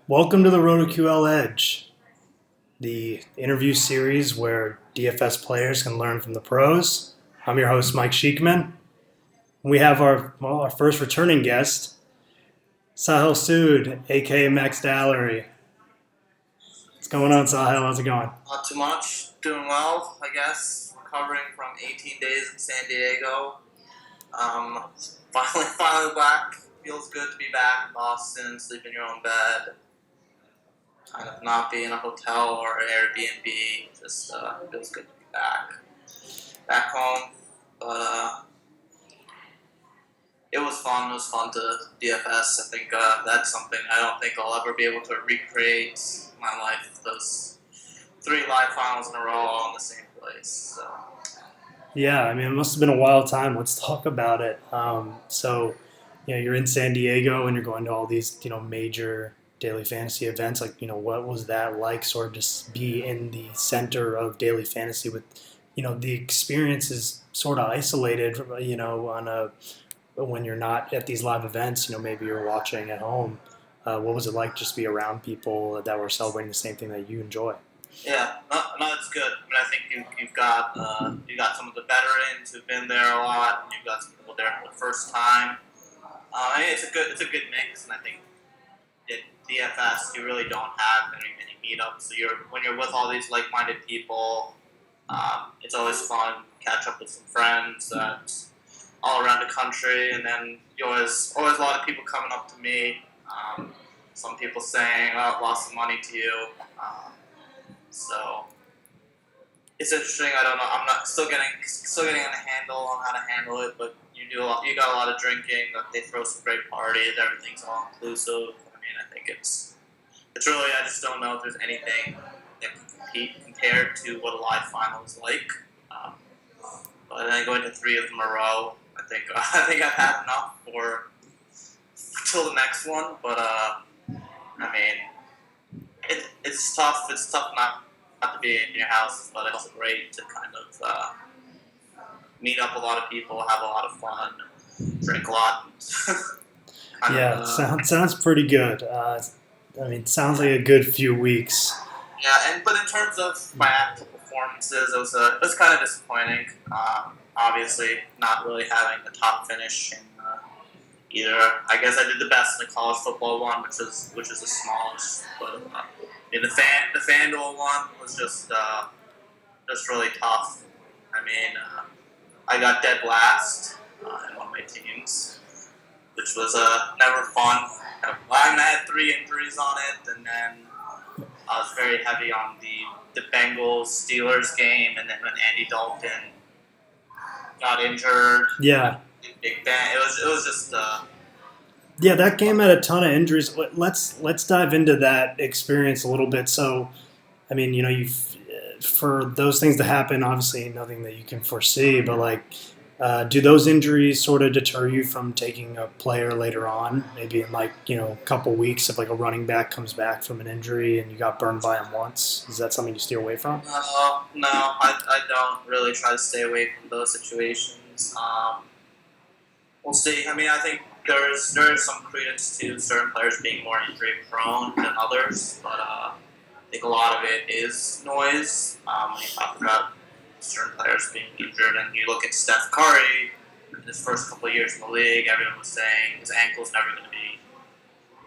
Welcome to the RotoQL Edge, the interview series where DFS players can learn from the pros. I'm your host, Mike Sheikman. We have our first returning guest, Saahil Sud, aka Maxdalury. What's going on, Sahil? How's it going? Not too much. Doing well, I guess. Recovering from 18 days in San Diego. Finally back. Feels good to be back in Boston, sleep in your own bed. Kind of not be in a hotel or an Airbnb. Just feels good to be back home. But it was fun. It was fun to DFS. I think that's something I don't think I'll ever be able to recreate in my life. Those 3 live finals in a row all in the same place. So. Yeah, I mean, it must have been a wild time. Let's talk about it. You're in San Diego and you're going to all these, major daily fantasy events. What was that like? Sort of just be in the center of daily fantasy with, the experience is sort of isolated, on a when you're not at these live events. Maybe you're watching at home. What was it like just to be around people that were celebrating the same thing that you enjoy? Yeah, no, it's good. I mean, I think you've got some of the veterans who've been there a lot, and you've got some people there for the first time. I mean, it's a good mix, and I think at DFS you really don't have many meetups. So when you're with all these like-minded people, it's always fun to catch up with some friends all around the country, and then you always a lot of people coming up to me. Some people saying, "Oh, I lost some money to you." So it's interesting. I don't know. I'm not still getting a handle on how to handle it, but you got a lot of drinking. They throw some great parties. Everything's all inclusive. I mean, I think it's really. I just don't know if there's anything that can compete compared to what a live final is like. But then going to 3 of them in a row, I think I've had enough for till the next one. But I mean, it's tough. It's tough not to be in your house, but it's great to kind of meet up a lot of people, have a lot of fun, drink a lot. Sounds pretty good. It sounds like a good few weeks. Yeah, but in terms of my actual performances, it was kind of disappointing. Obviously, not really having the top finish in either. I guess I did the best in the college football one, which is the smallest. But the FanDuel one was just really tough. I mean, I got dead last in one of my teams, which was never fun. I had 3 injuries on it, and then I was very heavy on the Bengals Steelers game, and then when Andy Dalton got injured, Big Ben, it was just. That game had a ton of injuries. Let's dive into that experience a little bit. So, I mean, for those things to happen, obviously nothing that you can foresee, but do those injuries sort of deter you from taking a player later on? Maybe in a couple weeks if a running back comes back from an injury and you got burned by him once. Is that something you steer away from? No, I don't really try to stay away from those situations. We'll see. I mean, I think there is some credence to certain players being more injury prone than others, but I think a lot of it is noise. When you talk about certain players being injured, and you look at Steph Curry in his first couple of years in the league, everyone was saying his ankle's never going to be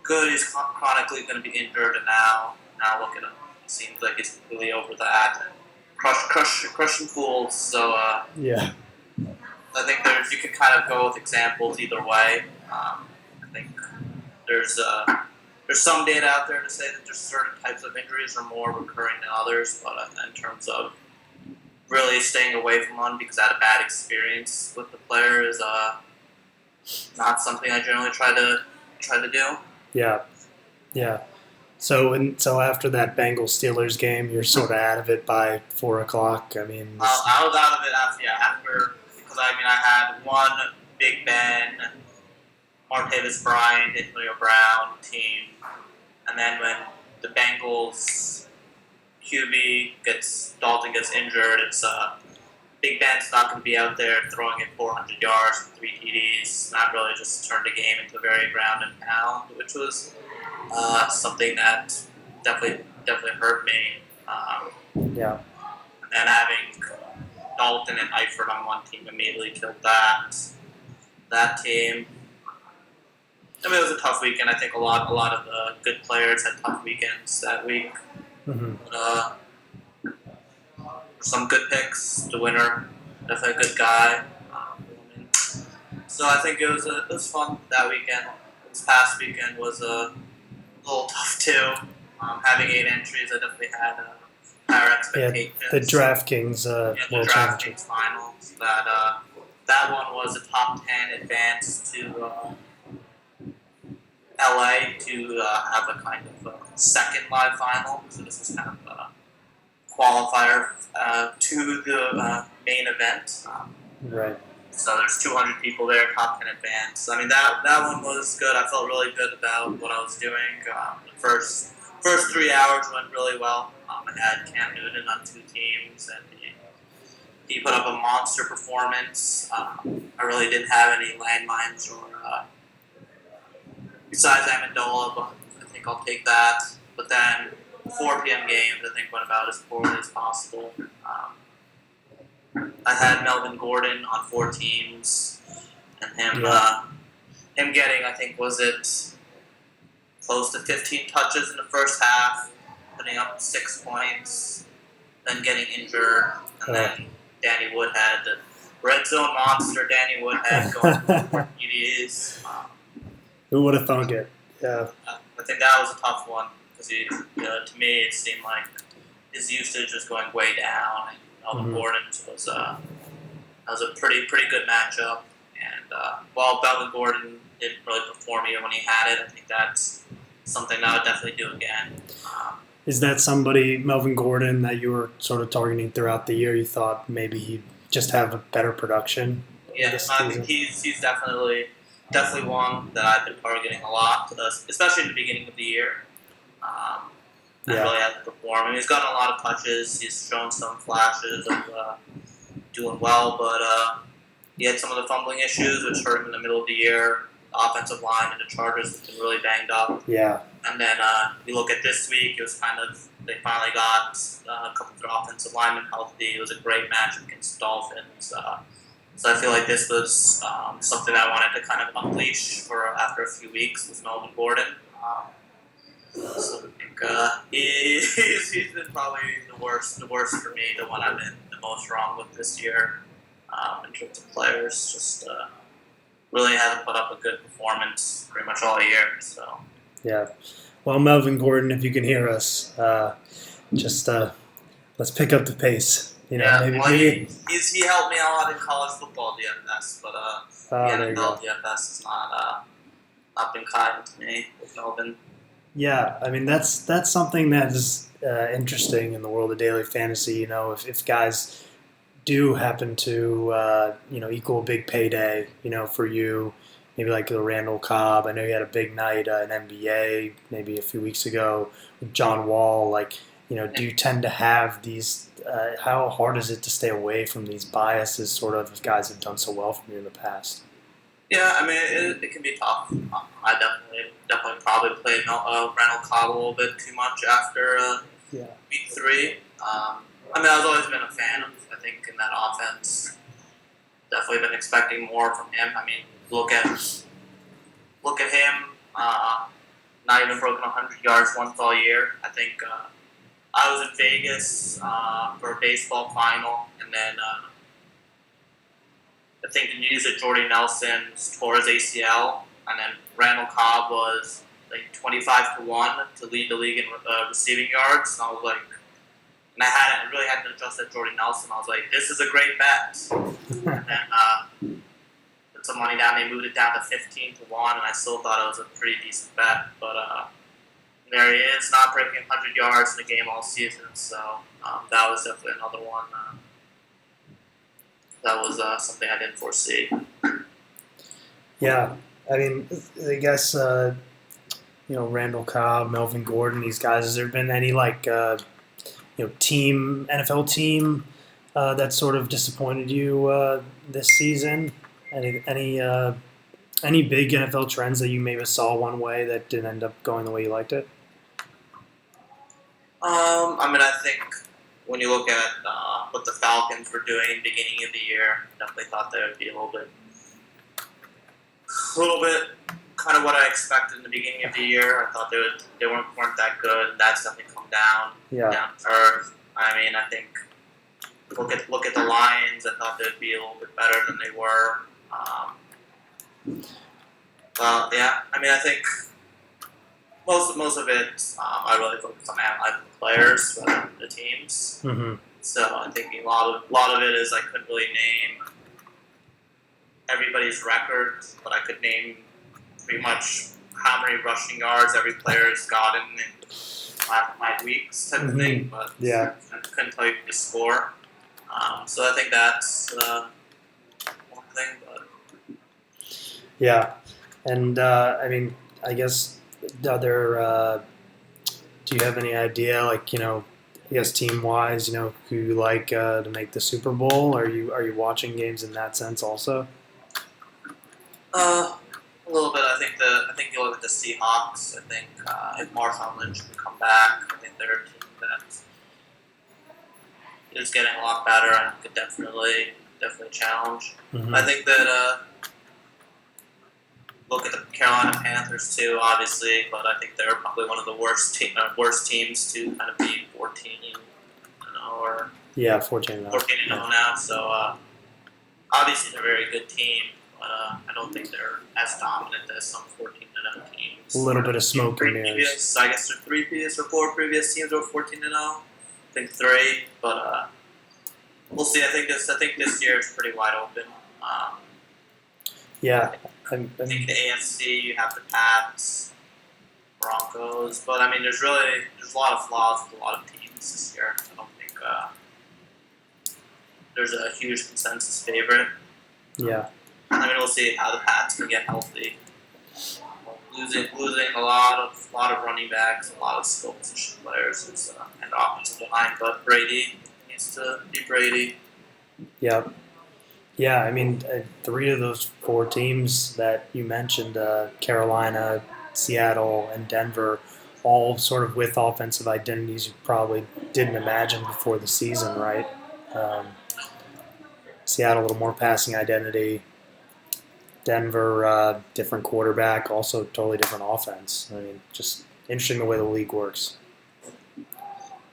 good. He's chronically going to be injured, and now look at him. It seems like he's completely over that and crushing fools. So yeah. I think you can kind of go with examples either way. I think there's some data out there to say that there's certain types of injuries are more recurring than others, but in terms of really staying away from one because I had a bad experience with the player is not something I generally try to do. Yeah. So after that Bengals Steelers game, you're sort of out of it by 4:00. I mean, I was out of it after because I had one Big Ben, Martavis Bryant, Antonio Brown team, and then when the Bengals Dalton gets injured, it's Big Ben's not going to be out there throwing it 400 yards and 3 TDs. Not really just turned the game into a very ground and pound, which was something that definitely hurt me. Yeah. And then having Dalton and Eifert on one team immediately killed that team. I mean, it was a tough weekend. I think a lot of the good players had tough weekends that week. Mm-hmm. But, some good picks. The winner, definitely a good guy. So I think it was fun that weekend. This past weekend was a little tough too. Having 8 entries, I definitely had higher expectations. The DraftKings The World Championship. DraftKings finals. That one was a top 10 advance to LA to have a kind of second live final. So this was kind of a qualifier to the main event. Right. So there's 200 people there, top 10 advance. I mean, that one was good. I felt really good about what I was doing. The first 3 hours went really well. I had Cam Newton on 2 teams, and he put up a monster performance. I really didn't have any landmines or besides Amendola, but I think I'll take that. But then 4 p.m. games, I think, went about as poorly as possible. I had Melvin Gordon on 4 teams, and him getting, I think, was it close to 15 touches in the first half, putting up 6 points, then getting injured, and then Danny Woodhead, the red zone monster Danny Woodhead, going for TDs. Who would have thunk it? Yeah. I think that was a tough one because to me it seemed like his usage was going way down. And Melvin Gordon's was a pretty good matchup. And while Melvin Gordon didn't really perform even when he had it, I think that's something that I would definitely do again. Is that somebody, Melvin Gordon, that you were sort of targeting throughout the year? You thought maybe he'd just have a better production? Yeah, I think he's definitely one that I've been targeting a lot, especially in the beginning of the year. And really had to perform. I mean, he's gotten a lot of touches. He's shown some flashes of doing well, but he had some of the fumbling issues, which hurt him in the middle of the year. The offensive line and the Chargers have been really banged up. Yeah. And then you look at this week, it was kind of, they finally got a couple of their offensive linemen healthy. It was a great match against the Dolphins. So I feel like this was something I wanted to kind of unleash for after a few weeks with Melvin Gordon. So I think he's been probably the worst for me, the one I've been the most wrong with this year in terms of players. Just really hasn't put up a good performance pretty much all year. So yeah. Well, Melvin Gordon, if you can hear us, just let's pick up the pace. He helped me a lot in college football DFS, but the NFL DFS has not been kind to me with Melvin. Yeah, I mean that's something that is interesting in the world of daily fantasy. You know, if guys do happen to equal a big payday, for you, maybe like the Randall Cobb. I know you had a big night in NBA maybe a few weeks ago with John Wall. Do you tend to have these? How hard is it to stay away from these biases, sort of, if guys have done so well from you in the past? Yeah, I mean, it can be tough. I definitely probably played Randall Cobb a little bit too much after week 3. I mean, I've always been a fan of, I think, in that offense. Definitely been expecting more from him. I mean, look at him, not even broken 100 yards once all year. I think I was in Vegas for a baseball final, and then I think the news that Jordy Nelson tore his ACL, and then Randall Cobb was like 25-1 to lead the league in receiving yards. And I was like, and I really had to adjust that Jordy Nelson. I was like, this is a great bet. And then put some money down. They moved it down to 15-1, and I still thought it was a pretty decent bet. But there he is, not breaking 100 yards in the game all season. So that was definitely another one. That was something I didn't foresee. Yeah, I mean, I guess Randall Cobb, Melvin Gordon, these guys. Has there been any NFL team that sort of disappointed you this season? Any Any big NFL trends that you maybe saw one way that didn't end up going the way you liked it? I think when you look at what the Falcons were doing in the beginning of the year, definitely thought they would be a little bit, kind of what I expected in the beginning of the year. I thought they weren't that good. That's definitely come down Yeah. to earth. I think look at the Lions. I thought they'd be a little bit better than they were. Yeah. I think most of it, I really focus on analyzing the players rather than the teams. Mm-hmm. So I think a lot of it is I couldn't really name everybody's record, but I could name pretty much how many rushing yards every player has gotten in last weeks type of thing. But yeah, I couldn't tell you the score. So I think that's one thing. But yeah, and I guess the other. Do you have any idea, like I guess team wise, who you like to make the Super Bowl? Are you watching games in that sense also? a little bit. I think you look at the Seahawks. I think if Marshawn Lynch can come back, I think they're a team that is getting a lot better and could definitely challenge. Mm-hmm. I think that look at the Carolina Panthers too, obviously, but I think they're probably one of the worst teams to kind of be 14, or 14 now. So obviously they're a very good team, but I don't think they're as dominant as some 14-0 teams. A little bit of smoke and mirrors. I guess there are 3 previous or 4 previous teams were 14-0. I think 3, but we'll see. I think this year is pretty wide open. Yeah. I think the AFC, you have the Pats, Broncos, but there's a lot of flaws with a lot of teams this year. I don't think there's a huge consensus favorite. Yeah. We'll see how the Pats can get healthy. Losing a lot of running backs, a lot of skill position players, and offensive line, but Brady needs to be Brady. Yeah. Yeah, 3 of those 4 teams that you mentioned, Carolina, Seattle, and Denver, all sort of with offensive identities you probably didn't imagine before the season, right? Seattle, a little more passing identity. Denver, different quarterback, also totally different offense. Just interesting the way the league works.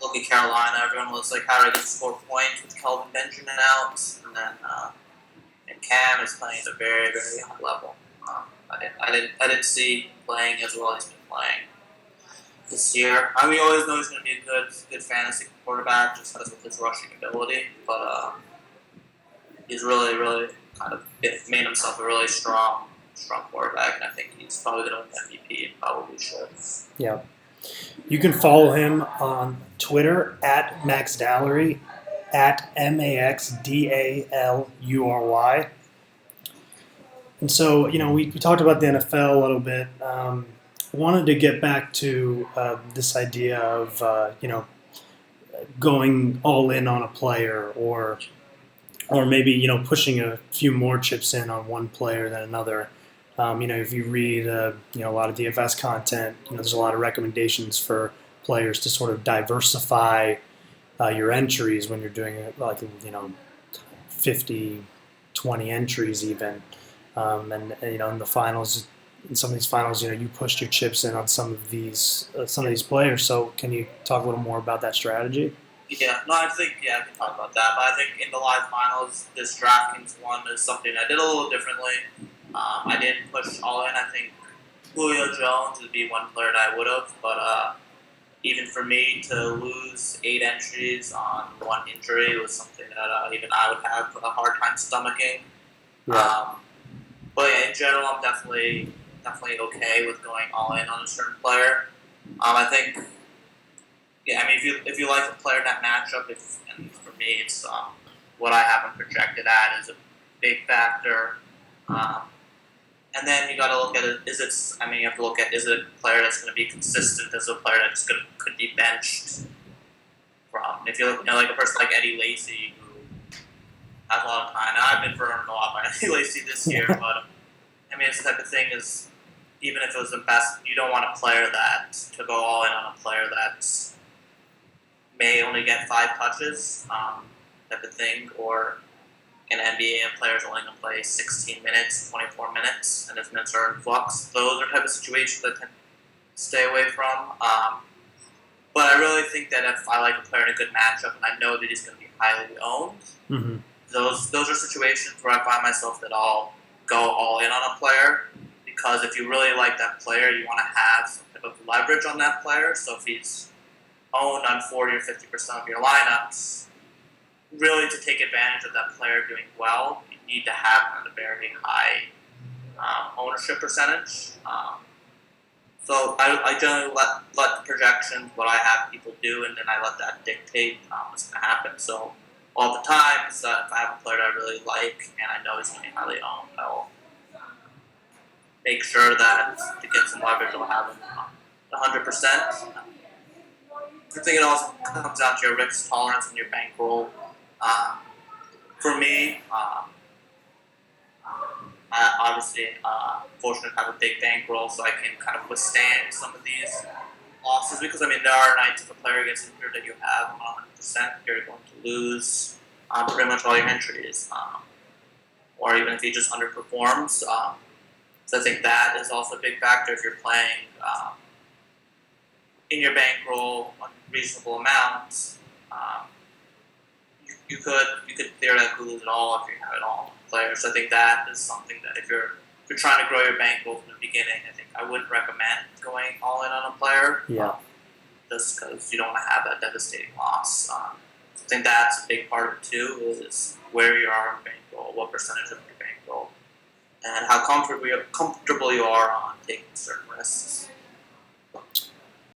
Look at Carolina. Everyone was like, how are they going to score points with Kelvin Benjamin out? And then and Cam is playing at a very, very high level. I didn't see him playing as well as he's been playing this year. We always know he's going to be a good fantasy quarterback just because of his rushing ability, but he's really, really kind of made himself a really strong quarterback, and I think he's probably going to win MVP and probably should. Yeah. You can follow him on Twitter at Maxdalury, at MAXDALURY. And so, we talked about the NFL a little bit. Wanted to get back to this idea of, going all in on a player or maybe, pushing a few more chips in on one player than another. If you read, a lot of DFS content, there's a lot of recommendations for players to sort of diversify your entries when you're doing it, like 50, 20 entries even, and in the finals, in some of these finals, you pushed your chips in on some of these players. So can you talk a little more about that strategy? Yeah, no, I can talk about that. But I think in the live finals, this DraftKings one is something I did a little differently. I didn't push all in. I think Julio Jones would be one player that I would have, but even for me to lose 8 entries on one injury was something that even I would have a hard time stomaching. Yeah. But yeah, in general, I'm definitely okay with going all in on a certain player. I think, if you like a player in that matchup, and for me, it's what I have him projected at is a big factor. And then you got to look at it. You have to look at, is it a player that's going to be consistent? Is it a player that's could be benched from? If you look, like a person like Eddie Lacy, who has a lot of time. Now, I've been burned a lot by Eddie Lacy this year, but I mean, it's the type of thing is, even if it was the best, you don't want a player that to go all in on a player that may only get 5 touches, type of thing, or in NBA, a player's only going to play 16 minutes, 24 minutes, and his minutes are in flux. Those are type of situations that I tend to stay away from. But I really think that if I like a player in a good matchup and I know that he's going to be highly owned, Mm-hmm. those are situations where I find myself that I'll go all in on a player, because if you really like that player, you want to have some type of leverage on that player. So if he's owned on 40 or 50% of your lineups, really to take advantage of that player doing well, you need to have a very high ownership percentage. So I generally let the projections, what I have people do, and then I let that dictate what's going to happen. So all the time, if I have a player that I really like and I know he's going to be highly owned, I'll make sure that to get some leverage, I'll have him 100%. I think it also comes down to your risk tolerance and your bankroll. For me, I obviously fortunate to have a big bankroll, so I can kind of withstand some of these losses. Because I mean, there are nights if a player gets injured that you have 100%, you're going to lose pretty much all your entries, or even if he just underperforms. So I think that is also a big factor if you're playing in your bankroll a reasonable amount. You could theoretically lose it all if you have it all on players. So I think that is something that if you're trying to grow your bankroll from the beginning, I think I wouldn't recommend going all in on a player. Yeah. Just because you don't want to have that devastating loss. I think that's a big part of it too, is where you are in bankroll, what percentage of your bankroll, and how comfortable you are on taking certain risks.